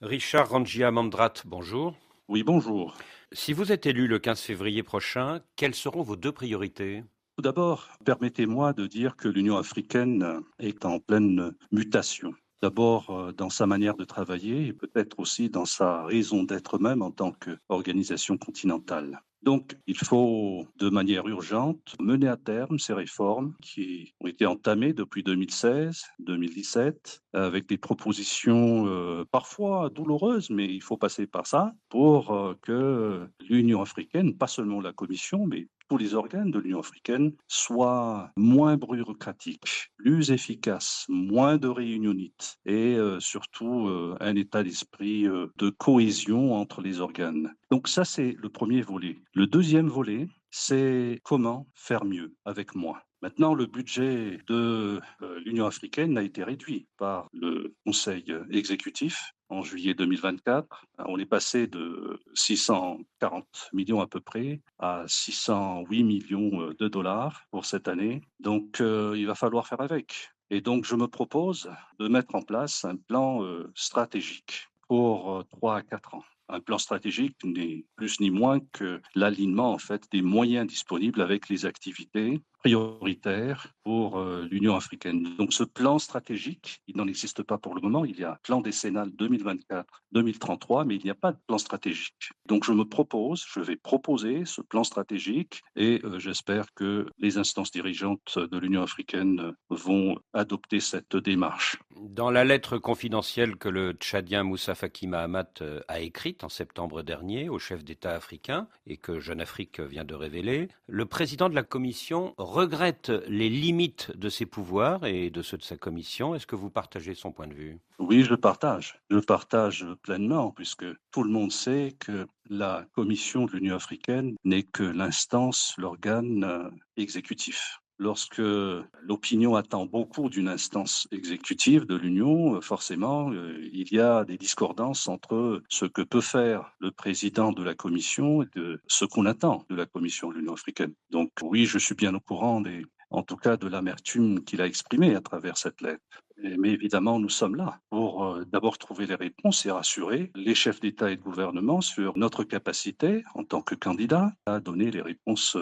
Richard Rangia-Mandrat, bonjour. Oui, bonjour. Si vous êtes élu le 15 février prochain, quelles seront vos deux priorités? Tout d'abord, permettez-moi de dire que l'Union africaine est en pleine mutation. D'abord, dans sa manière de travailler et peut-être aussi dans sa raison d'être même en tant qu'organisation continentale. Donc, il faut de manière urgente mener à terme ces réformes qui ont été entamées depuis 2016-2017 avec des propositions parfois douloureuses, mais il faut passer par ça pour que l'Union africaine, pas seulement la Commission, mais tous les organes de l'Union africaine soient moins bureaucratiques, plus efficaces, moins de réunionites et surtout un état d'esprit de cohésion entre les organes. Donc ça, c'est le premier volet. Le deuxième volet, c'est comment faire mieux avec moi. Maintenant, le budget de l'Union africaine a été réduit par le Conseil exécutif en juillet 2024. On est passé de 640 millions à peu près à 608 millions de dollars pour cette année. Donc, il va falloir faire avec. Et donc, je me propose de mettre en place un plan stratégique pour 3 à 4 ans. Un plan stratégique n'est plus ni moins que l'alignement en fait des moyens disponibles avec les activités prioritaires pour l'Union africaine. Donc ce plan stratégique, il n'en existe pas pour le moment. Il y a un plan décennal 2024-2033, mais il n'y a pas de plan stratégique. Donc je vais proposer ce plan stratégique et j'espère que les instances dirigeantes de l'Union africaine vont adopter cette démarche. Dans la lettre confidentielle que le Tchadien Moussa Faki Mahamat a écrite en septembre dernier au chef d'État africain et que Jeune Afrique vient de révéler, le président de la Commission regrette les limites de ses pouvoirs et de ceux de sa Commission. Est-ce que vous partagez son point de vue? Oui, je le partage. Je le partage pleinement, puisque tout le monde sait que la Commission de l'Union africaine n'est que l'instance, l'organe exécutif. Lorsque l'opinion attend beaucoup d'une instance exécutive de l'Union, forcément, il y a des discordances entre ce que peut faire le président de la Commission et de ce qu'on attend de la Commission de l'Union africaine. Donc oui, je suis bien au courant en tout cas de l'amertume qu'il a exprimée à travers cette lettre. Mais évidemment, nous sommes là pour d'abord trouver les réponses et rassurer les chefs d'État et de gouvernement sur notre capacité en tant que candidat à donner les réponses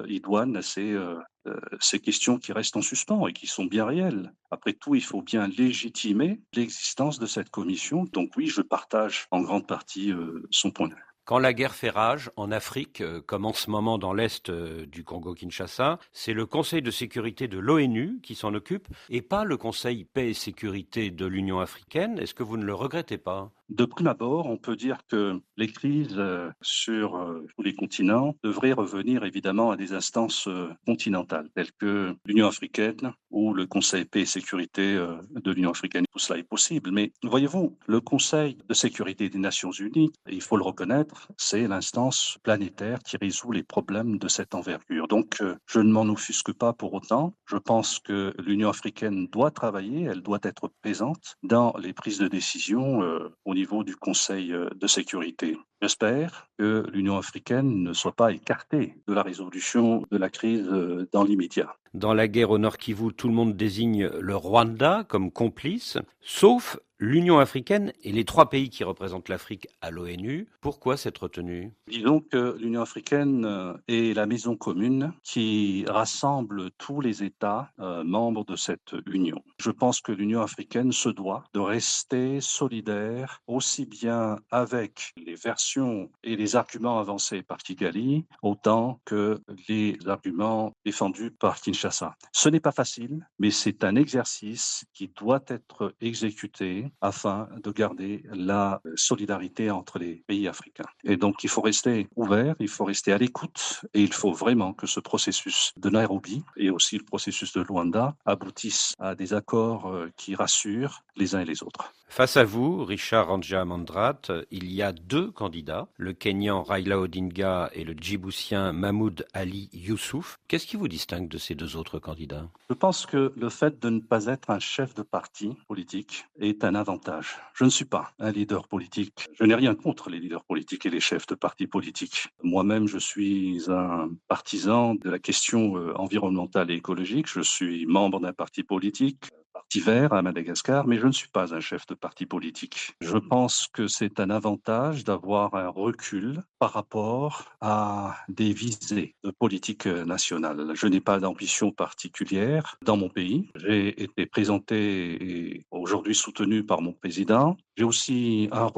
idoines à ces questions qui restent en suspens et qui sont bien réelles. Après tout, il faut bien légitimer l'existence de cette commission. Donc oui, je partage en grande partie son point de vue. Quand la guerre fait rage en Afrique, comme en ce moment dans l'est du Congo-Kinshasa, c'est le Conseil de sécurité de l'ONU qui s'en occupe et pas le Conseil paix et sécurité de l'Union africaine. Est-ce que vous ne le regrettez pas? De prime abord, on peut dire que les crises sur tous les continents devraient revenir évidemment à des instances continentales, telles que l'Union africaine ou le Conseil paix et sécurité de l'Union africaine. Tout cela est possible, mais voyez-vous, le Conseil de sécurité des Nations unies, il faut le reconnaître, c'est l'instance planétaire qui résout les problèmes de cette envergure. Donc, je ne m'en offusque pas pour autant. Je pense que l'Union africaine doit travailler, elle doit être présente dans les prises de décision au niveau du Conseil de sécurité. J'espère que l'Union africaine ne soit pas écartée de la résolution de la crise dans l'immédiat. Dans la guerre au Nord Kivu, tout le monde désigne le Rwanda comme complice, sauf l'Union africaine et les trois pays qui représentent l'Afrique à l'ONU. Pourquoi cette retenue? Disons que l'Union africaine est la maison commune qui rassemble tous les États membres de cette union. Je pense que l'Union africaine se doit de rester solidaire aussi bien avec les versions et les arguments avancés par Kigali, autant que les arguments défendus par Kinshasa. Ce n'est pas facile, mais c'est un exercice qui doit être exécuté afin de garder la solidarité entre les pays africains. Et donc, il faut rester ouvert, il faut rester à l'écoute et il faut vraiment que ce processus de Nairobi et aussi le processus de Luanda aboutissent à des accords qui rassurent les uns et les autres. Face à vous, Richard Rangia-Mandrat, il y a deux candidats, le Kenyan Raila Odinga et le Djiboutien Mahmoud Ali Youssouf. Qu'est-ce qui vous distingue de ces deux autres candidats? Je pense que le fait de ne pas être un chef de parti politique est un avantage. Je ne suis pas un leader politique. Je n'ai rien contre les leaders politiques et les chefs de partis politiques. Moi-même, je suis un partisan de la question environnementale et écologique. Je suis membre d'un parti politique. parti vert à Madagascar, mais je ne suis pas un chef de parti politique. Je pense que c'est un avantage d'avoir un recul par rapport à des visées de politique nationale. Je n'ai pas d'ambition particulière dans mon pays. J'ai été présenté et aujourd'hui soutenu par mon président. J'ai aussi un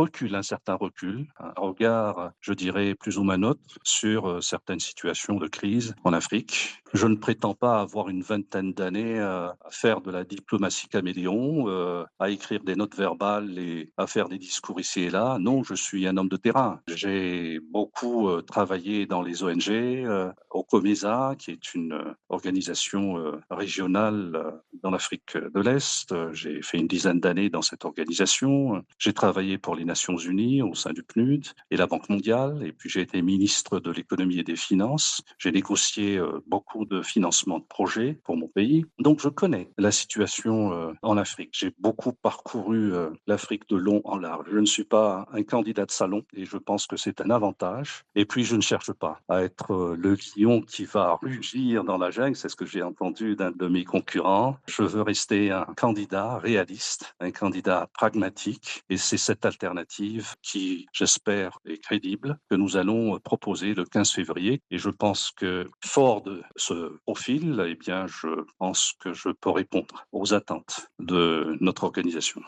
certain recul, un regard, je dirais, plus ou moins neutre sur certaines situations de crise en Afrique. Je ne prétends pas avoir une vingtaine d'années à faire de la diplomatie caméléon, à écrire des notes verbales et à faire des discours ici et là. Non, je suis un homme de terrain. J'ai beaucoup travaillé dans les ONG, au COMESA, qui est une organisation régionale dans l'Afrique de l'Est. J'ai fait une dizaine d'années dans cette organisation. J'ai travaillé pour les Nations Unies au sein du PNUD et la Banque mondiale. Et puis j'ai été ministre de l'économie et des finances. J'ai négocié beaucoup de financement de projets pour mon pays. Donc je connais la situation en Afrique. J'ai beaucoup parcouru l'Afrique de long en large. Je ne suis pas un candidat de salon et je pense que c'est un avantage. Et puis je ne cherche pas à être le lion qui va rugir dans la jungle. C'est ce que j'ai entendu d'un de mes concurrents. Je veux rester un candidat réaliste, un candidat pragmatique. Et c'est cette alternative qui, j'espère, est crédible, que nous allons proposer le 15 février. Et je pense que, fort de ce profil, eh bien, je pense que je peux répondre aux attentes de notre organisation.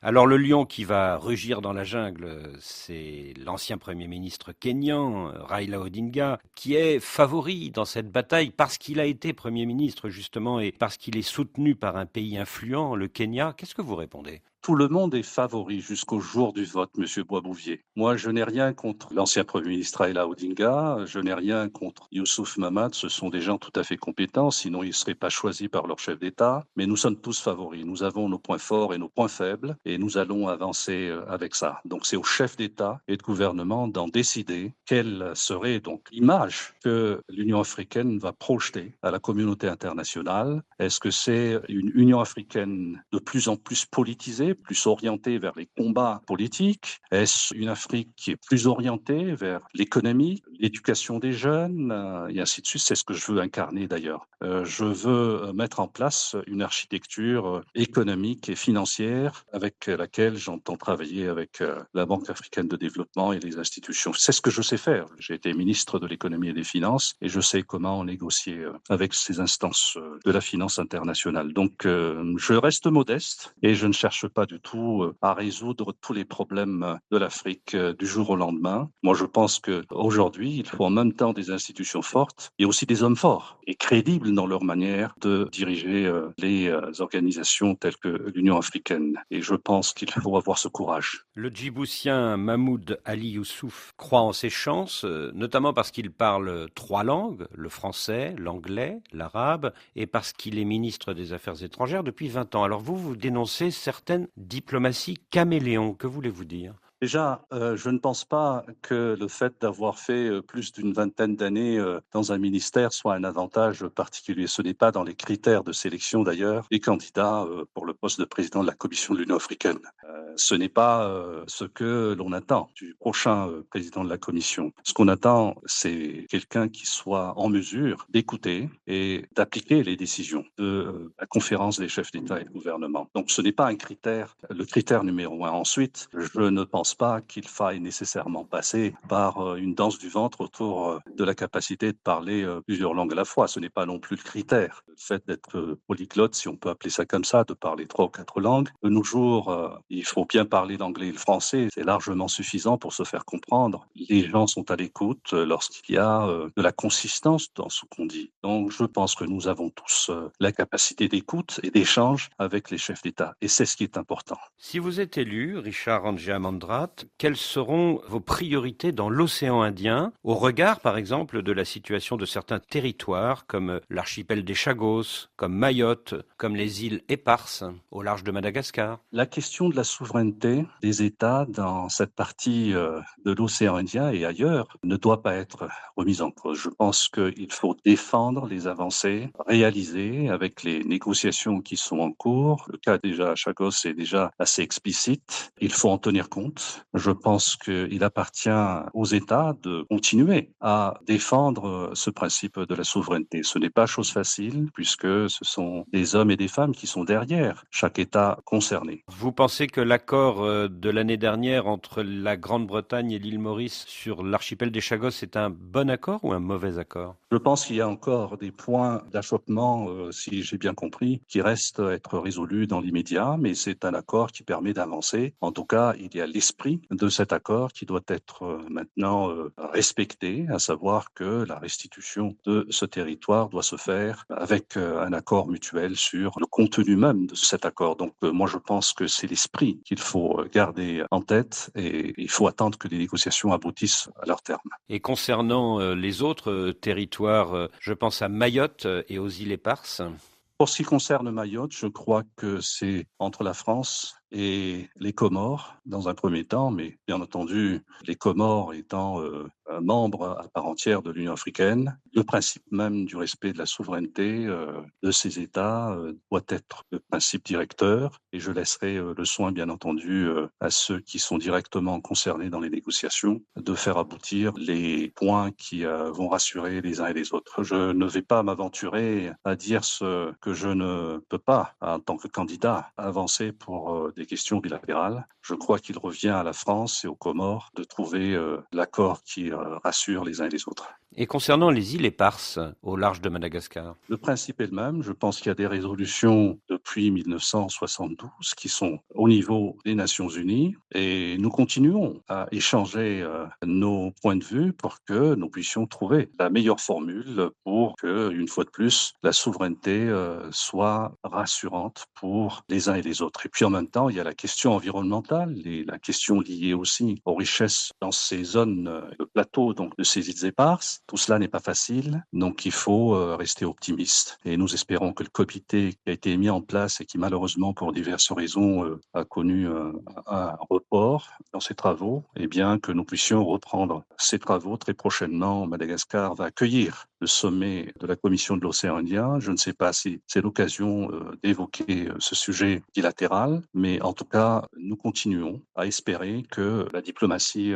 Alors le lion qui va rugir dans la jungle, c'est l'ancien Premier ministre kényan, Raila Odinga, qui est favori dans cette bataille parce qu'il a été Premier ministre justement et parce qu'il est soutenu par un pays influent, le Kenya. Qu'est-ce que vous répondez ? Tout le monde est favori jusqu'au jour du vote, Monsieur Boisbouvier. Moi, je n'ai rien contre l'ancien Premier ministre Raila Odinga, je n'ai rien contre Youssouf Mamad, ce sont des gens tout à fait compétents, sinon ils ne seraient pas choisis par leur chef d'État. Mais nous sommes tous favoris, nous avons nos points forts et nos points faibles, et nous allons avancer avec ça. Donc c'est au chef d'État et de gouvernement d'en décider quelle serait donc l'image que l'Union africaine va projeter à la communauté internationale. Est-ce que c'est une Union africaine de plus en plus politisée, plus orientée vers les combats politiques? Est-ce une Afrique qui est plus orientée vers l'économie, l'éducation des jeunes, et ainsi de suite? C'est ce que je veux incarner d'ailleurs. Je veux mettre en place une architecture économique et financière avec laquelle j'entends travailler avec la Banque africaine de développement et les institutions. C'est ce que je sais faire. J'ai été ministre de l'économie et des finances et je sais comment négocier avec ces instances de la finance internationale. Donc, je reste modeste et je ne cherche pas du tout à résoudre tous les problèmes de l'Afrique du jour au lendemain. Moi, je pense qu'aujourd'hui, il faut en même temps des institutions fortes et aussi des hommes forts et crédibles dans leur manière de diriger les organisations telles que l'Union africaine. Et je pense qu'il faut avoir ce courage. Le Djiboutien Mahmoud Ali Youssouf croit en ses chances, notamment parce qu'il parle 3 langues, le français, l'anglais, l'arabe, et parce qu'il est ministre des Affaires étrangères depuis 20 ans. Alors vous dénoncez certaines diplomaties caméléons. Que voulez-vous dire ? Déjà, je ne pense pas que le fait d'avoir fait plus d'une vingtaine d'années dans un ministère soit un avantage particulier. Ce n'est pas dans les critères de sélection d'ailleurs des candidats pour le poste de président de la Commission de l'Union africaine. Ce n'est pas ce que l'on attend du prochain président de la Commission. Ce qu'on attend, c'est quelqu'un qui soit en mesure d'écouter et d'appliquer les décisions de la conférence des chefs d'État et de gouvernement. Donc ce n'est pas un critère, le critère numéro 1. Ensuite, je ne pense pas qu'il faille nécessairement passer par une danse du ventre autour de la capacité de parler plusieurs langues à la fois. Ce n'est pas non plus le critère. Le fait d'être polyglotte, si on peut appeler ça comme ça, de parler 3 ou 4 langues. De nos jours, il faut bien parler l'anglais et le français. C'est largement suffisant pour se faire comprendre. Les gens sont à l'écoute lorsqu'il y a de la consistance dans ce qu'on dit. Donc, je pense que nous avons tous la capacité d'écoute et d'échange avec les chefs d'État. Et c'est ce qui est important. Si vous êtes élu, Richard Randriamandrat, quelles seront vos priorités dans l'océan Indien, au regard, par exemple, de la situation de certains territoires, comme l'archipel des Chagos, comme Mayotte, comme les îles Éparses, au large de Madagascar? La question de la souveraineté des États dans cette partie de l'océan Indien et ailleurs ne doit pas être remise en cause. Je pense qu'il faut défendre les avancées réalisées avec les négociations qui sont en cours. Le cas déjà à Chagos est déjà assez explicite. Il faut en tenir compte. Je pense qu'il appartient aux États de continuer à défendre ce principe de la souveraineté. Ce n'est pas chose facile puisque ce sont des hommes et des femmes qui sont derrière chaque État concerné. Vous pensez que l'accord de l'année dernière entre la Grande-Bretagne et l'île Maurice sur l'archipel des Chagos est un bon accord ou un mauvais accord? Je pense qu'il y a encore des points d'achoppement, si j'ai bien compris, qui restent à être résolus dans l'immédiat, mais c'est un accord qui permet d'avancer. En tout cas, il y a l'esprit de cet accord qui doit être maintenant respecté, à savoir que la restitution de ce territoire doit se faire avec un accord mutuel sur le contenu même de cet accord. Donc moi, je pense que c'est l'esprit qu'il faut garder en tête et il faut attendre que les négociations aboutissent à leur terme. Et concernant les autres territoires, je pense à Mayotte et aux îles Éparses. Pour ce qui concerne Mayotte, je crois que c'est entre la France et les Comores dans un premier temps, mais bien entendu, les Comores étant un membre à part entière de l'Union africaine, le principe même du respect de la souveraineté de ces États doit être le principe directeur et je laisserai le soin, bien entendu, à ceux qui sont directement concernés dans les négociations de faire aboutir les points qui vont rassurer les uns et les autres. Je ne vais pas m'aventurer à dire ce que je ne peux pas, en tant que candidat, avancer pour des questions bilatérales. Je crois qu'il revient à la France et aux Comores de trouver l'accord qui rassure les uns et les autres. Et concernant les îles Éparses, au large de Madagascar? Le principe est le même. Je pense qu'il y a des résolutions depuis 1972 qui sont au niveau des Nations Unies et nous continuons à échanger nos points de vue pour que nous puissions trouver la meilleure formule pour que, une fois de plus, la souveraineté soit rassurante pour les uns et les autres. Et puis en même temps, il y a la question environnementale et la question liée aussi aux richesses dans ces zones de plateau, donc de ces îles éparses. Tout cela n'est pas facile, donc il faut rester optimiste. Et nous espérons que le comité qui a été mis en place et qui malheureusement pour diverses raisons a connu un report dans ses travaux, eh bien que nous puissions reprendre ces travaux très prochainement. Madagascar va accueillir le sommet de la Commission de l'océan Indien. Je ne sais pas si c'est l'occasion d'évoquer ce sujet bilatéral, mais en tout cas, nous continuons à espérer que la diplomatie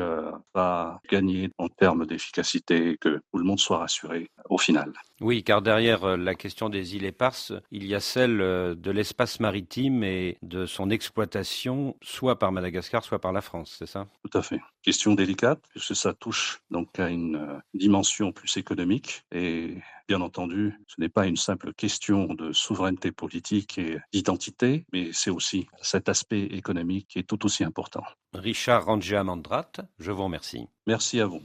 va gagner en termes d'efficacité, que tout le monde soit rassuré au final. Oui, car derrière la question des îles Éparses, il y a celle de l'espace maritime et de son exploitation, soit par Madagascar, soit par la France, c'est ça? Tout à fait. Question délicate, puisque ça touche donc à une dimension plus économique. Et bien entendu, ce n'est pas une simple question de souveraineté politique et d'identité, mais c'est aussi cet aspect économique qui est tout aussi important. Richard Rangia Mandrat, je vous remercie. Merci à vous.